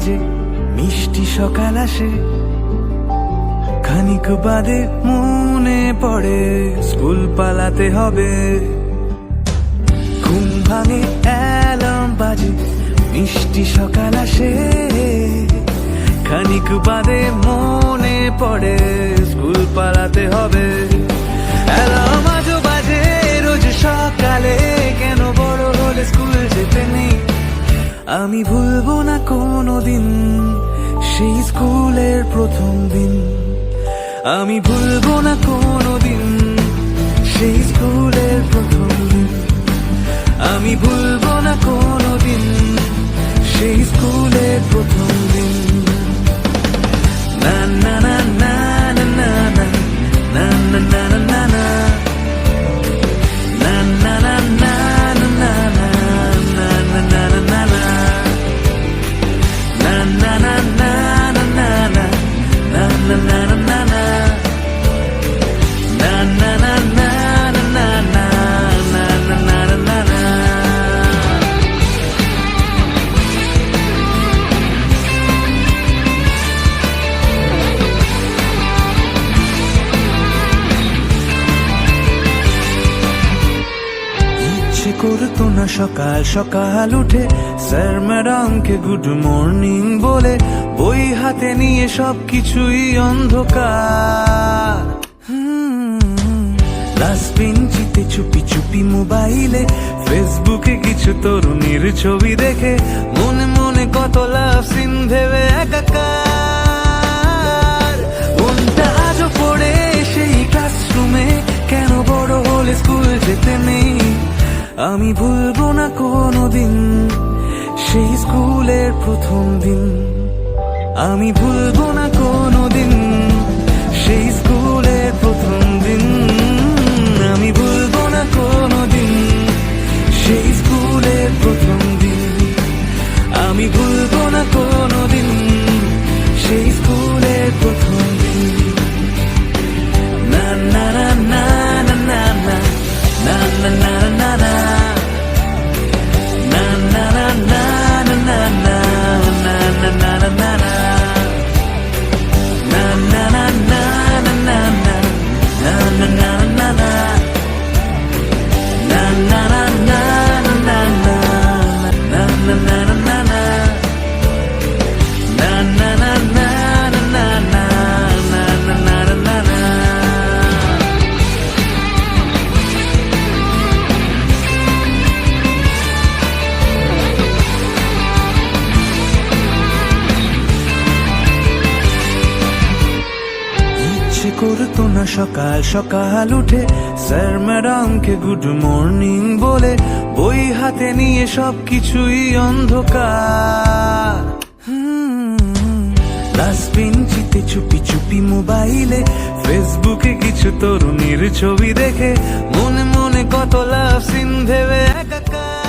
বাজে মিষ্টি সকাল আসে, খানিক বাদে মনে পড়ে স্কুল পালাতে হবে। ঘুম ভাঙে অ্যালার্ম বাজে মিষ্টি সকাল আসে, খানিক বাদে মনে পড়ে স্কুল পালাতে হবে। অ্যালার্ম আজও বাজে রোজ সকালে, কেন বড় হলে স্কুল যেতে নেই। আমি ভুলবো না কোনোদিন সেই স্কুলের প্রথম দিন, আমি ভুলবো না কোনোদিন সেই স্কুলের প্রথম দিন, আমি ভুলবো না কোনোদিন সেই স্কুলের প্রথম দিন। না না না না না না না না না না না না না না না না করতো না সকাল সকাল উঠে স্যার ম্যাডামকে গুড মর্নিং বলে, বই হাতে নিয়ে সবকিছুই অন্ধকার। লাস্ট বেঞ্চিতে চুপি চুপি মোবাইলে ফেসবুকে কিছু তরুণীর ছবি দেখে, মনে মনে কত লাভ সিন ভেবে একাকার। মনটা আজও পড়ে সেই ক্লাসরুমে, কেন বড় হলে স্কুল যেতে নেই। আমি ভুলবো না কোনোদিন সেই স্কুলের প্রথম দিন, আমি ভুলবো না কোনোদিন সেই স্কুলের প্রথম দিন, আমি ভুলবো না কোনোদিন সেই স্কুলের প্রথম দিন, আমি ভুলবো না কোনোদিন সেই স্কুলের প্রথম দিন। না না না না না না না না না না না না করতো না সকাল সকাল উঠে স্যার ম্যাডামকে গুড মর্নিং বলে, বই হাতে নিয়ে সবকিছুই অন্ধকার। লাস্ট বেঞ্চিতে চুপি চুপি মোবাইলে ফেসবুকে কিছু তরুণীর ছবি দেখে, মনে মনে কত লাভ সিন ভেবে একাকার।